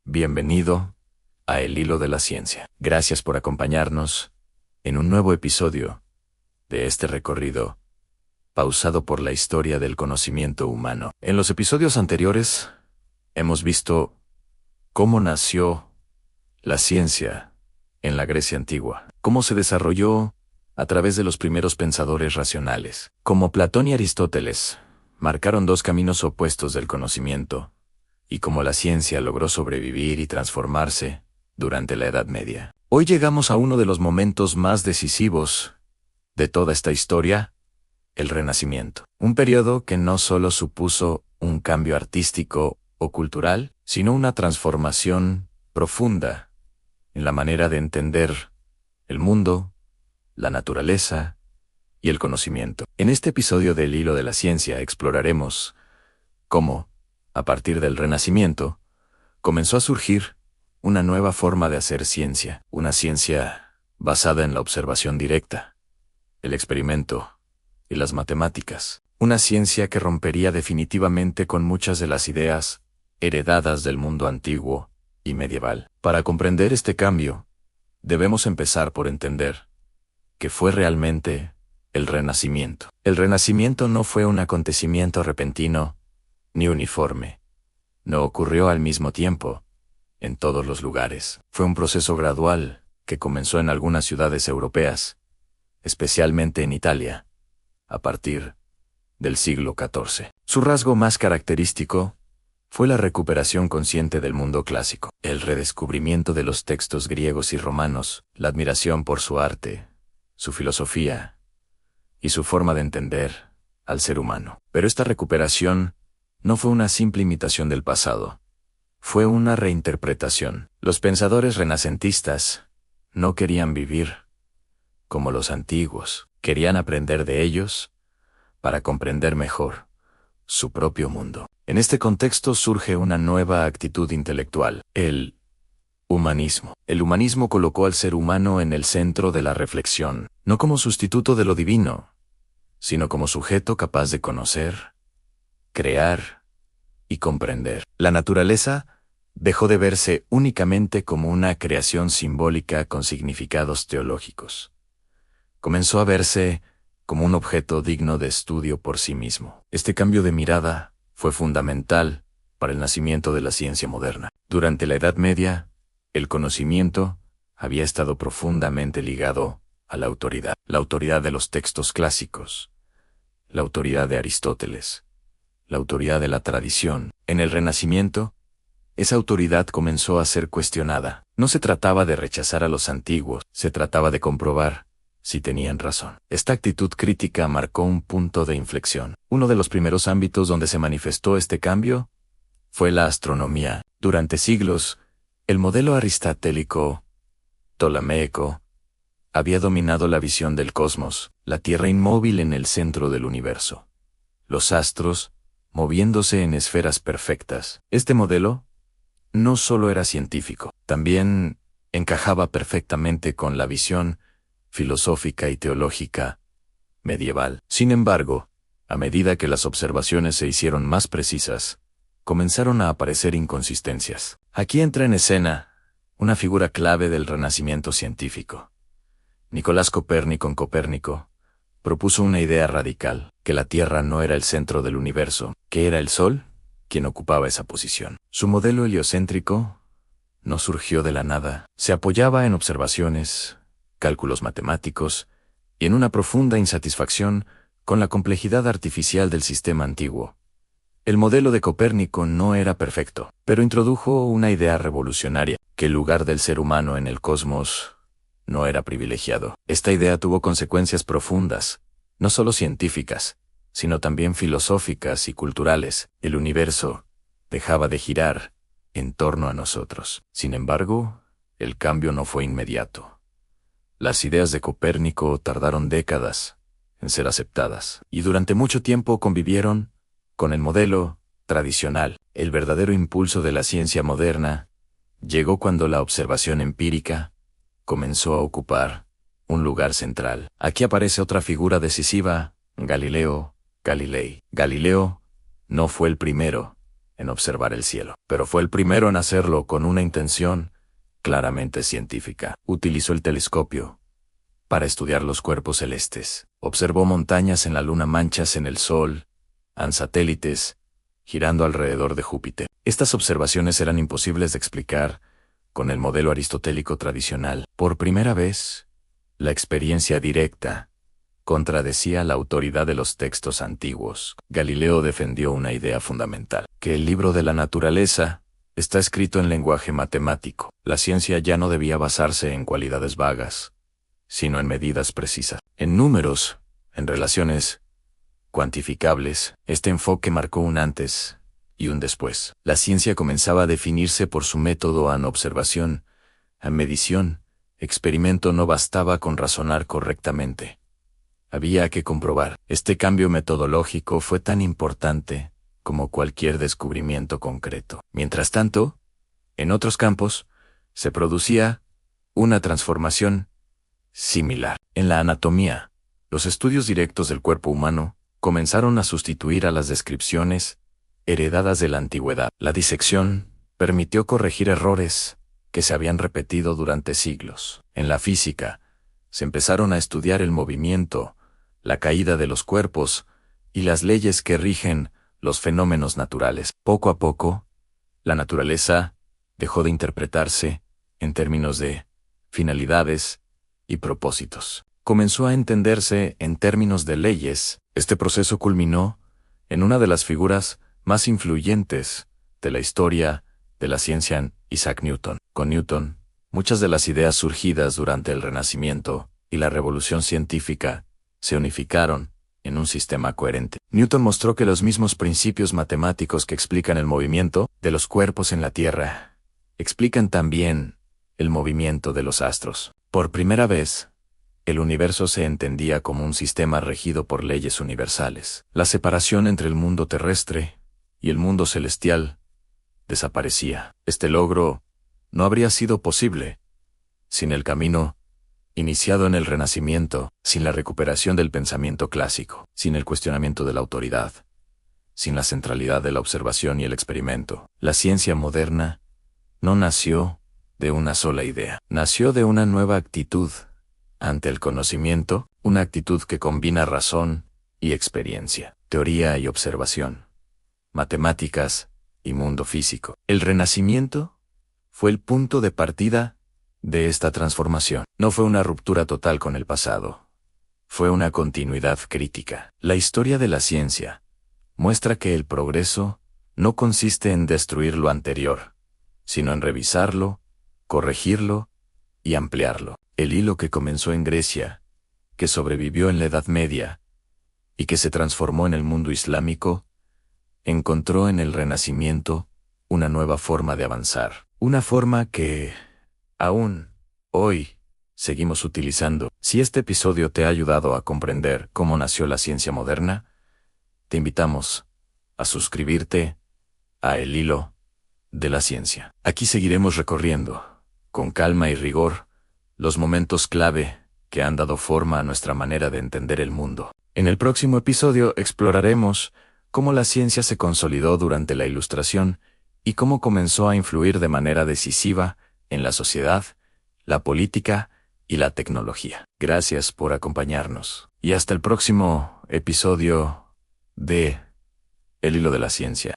Bienvenido a El Hilo de la Ciencia. Gracias por acompañarnos en un nuevo episodio de este recorrido pausado por la historia del conocimiento humano. En los episodios anteriores hemos visto cómo nació la ciencia en la Grecia antigua, cómo se desarrolló a través de los primeros pensadores racionales. Como Platón y Aristóteles marcaron dos caminos opuestos del conocimiento, y cómo la ciencia logró sobrevivir y transformarse durante la Edad Media. Hoy llegamos a uno de los momentos más decisivos de toda esta historia, el Renacimiento. Un periodo que no solo supuso un cambio artístico o cultural, sino una transformación profunda en la manera de entender el mundo, la naturaleza y el conocimiento. En este episodio del Hilo de la Ciencia exploraremos cómo, a partir del Renacimiento, comenzó a surgir una nueva forma de hacer ciencia, una ciencia basada en la observación directa, el experimento y las matemáticas, una ciencia que rompería definitivamente con muchas de las ideas heredadas del mundo antiguo y medieval. Para comprender este cambio, debemos empezar por entender qué fue realmente el Renacimiento. El Renacimiento no fue un acontecimiento repentino ni uniforme. No ocurrió al mismo tiempo en todos los lugares. Fue un proceso gradual que comenzó en algunas ciudades europeas, especialmente en Italia, a partir del siglo XIV. Su rasgo más característico fue la recuperación consciente del mundo clásico, el redescubrimiento de los textos griegos y romanos, la admiración por su arte, su filosofía y su forma de entender al ser humano. Pero esta recuperación no fue una simple imitación del pasado, fue una reinterpretación. Los pensadores renacentistas no querían vivir como los antiguos, querían aprender de ellos para comprender mejor su propio mundo. En este contexto surge una nueva actitud intelectual, el humanismo. El humanismo colocó al ser humano en el centro de la reflexión, no como sustituto de lo divino, sino como sujeto capaz de conocer, crear y comprender. La naturaleza dejó de verse únicamente como una creación simbólica con significados teológicos. Comenzó a verse como un objeto digno de estudio por sí mismo. Este cambio de mirada fue fundamental para el nacimiento de la ciencia moderna. Durante la Edad Media, el conocimiento había estado profundamente ligado a la autoridad de los textos clásicos, la autoridad de Aristóteles, la autoridad de la tradición. En el Renacimiento, esa autoridad comenzó a ser cuestionada. No se trataba de rechazar a los antiguos, se trataba de comprobar si tenían razón. Esta actitud crítica marcó un punto de inflexión. Uno de los primeros ámbitos donde se manifestó este cambio fue la astronomía. Durante siglos, el modelo aristotélico, ptolemaico, había dominado la visión del cosmos, la Tierra inmóvil en el centro del universo, los astros moviéndose en esferas perfectas. Este modelo no solo era científico, también encajaba perfectamente con la visión filosófica y teológica medieval. Sin embargo, a medida que las observaciones se hicieron más precisas, comenzaron a aparecer inconsistencias. Aquí entra en escena una figura clave del renacimiento científico. Nicolás Copérnico propuso una idea radical, que la Tierra no era el centro del universo, que era el Sol quien ocupaba esa posición. Su modelo heliocéntrico no surgió de la nada, se apoyaba en observaciones, cálculos matemáticos y en una profunda insatisfacción con la complejidad artificial del sistema antiguo. El modelo de Copérnico no era perfecto, pero introdujo una idea revolucionaria, que el lugar del ser humano en el cosmos no era privilegiado. Esta idea tuvo consecuencias profundas, no solo científicas, sino también filosóficas y culturales. El universo dejaba de girar en torno a nosotros. Sin embargo, el cambio no fue inmediato. Las ideas de Copérnico tardaron décadas en ser aceptadas, y durante mucho tiempo convivieron con el modelo tradicional. El verdadero impulso de la ciencia moderna llegó cuando la observación empírica comenzó a ocupar un lugar central. Aquí aparece otra figura decisiva, Galileo Galilei. Galileo no fue el primero en observar el cielo, pero fue el primero en hacerlo con una intención claramente científica. Utilizó el telescopio para estudiar los cuerpos celestes. Observó montañas en la luna, manchas en el sol, satélites girando alrededor de Júpiter. Estas observaciones eran imposibles de explicar con el modelo aristotélico tradicional. Por primera vez, la experiencia directa contradecía la autoridad de los textos antiguos. Galileo defendió una idea fundamental, que el libro de la naturaleza está escrito en lenguaje matemático. La ciencia ya no debía basarse en cualidades vagas, sino en medidas precisas, en números, en relaciones cuantificables. Este enfoque marcó un antes y un después. La ciencia comenzaba a definirse por su método en observación, en medición, experimento. No bastaba con razonar correctamente. Había que comprobar. Este cambio metodológico fue tan importante como cualquier descubrimiento concreto. Mientras tanto, en otros campos, se producía una transformación similar. En la anatomía, los estudios directos del cuerpo humano comenzaron a sustituir a las descripciones heredadas de la antigüedad. La disección permitió corregir errores que se habían repetido durante siglos. En la física, se empezaron a estudiar el movimiento, la caída de los cuerpos y las leyes que rigen los fenómenos naturales. Poco a poco, la naturaleza dejó de interpretarse en términos de finalidades y propósitos. Comenzó a entenderse en términos de leyes. Este proceso culminó en una de las figuras más influyentes de la historia de la ciencia, Isaac Newton. Con Newton, muchas de las ideas surgidas durante el Renacimiento y la Revolución Científica se unificaron en un sistema coherente. Newton mostró que los mismos principios matemáticos que explican el movimiento de los cuerpos en la Tierra explican también el movimiento de los astros. Por primera vez, el universo se entendía como un sistema regido por leyes universales. La separación entre el mundo terrestre y el mundo celestial desaparecía. Este logro no habría sido posible sin el camino iniciado en el Renacimiento, sin la recuperación del pensamiento clásico, sin el cuestionamiento de la autoridad, sin la centralidad de la observación y el experimento. La ciencia moderna no nació de una sola idea, nació de una nueva actitud ante el conocimiento, una actitud que combina razón y experiencia, teoría y observación, matemáticas y mundo físico. El Renacimiento fue el punto de partida de esta transformación. No fue una ruptura total con el pasado, fue una continuidad crítica. La historia de la ciencia muestra que el progreso no consiste en destruir lo anterior, sino en revisarlo, corregirlo y ampliarlo. El hilo que comenzó en Grecia, que sobrevivió en la Edad Media y que se transformó en el mundo islámico, encontró en el Renacimiento una nueva forma de avanzar, una forma que aún hoy seguimos utilizando. Si este episodio te ha ayudado a comprender cómo nació la ciencia moderna, te invitamos a suscribirte a El Hilo de la Ciencia. Aquí seguiremos recorriendo, con calma y rigor, los momentos clave que han dado forma a nuestra manera de entender el mundo. En el próximo episodio exploraremos cómo la ciencia se consolidó durante la Ilustración y cómo comenzó a influir de manera decisiva en la sociedad, la política y la tecnología. Gracias por acompañarnos. Y hasta el próximo episodio de El Hilo de la Ciencia.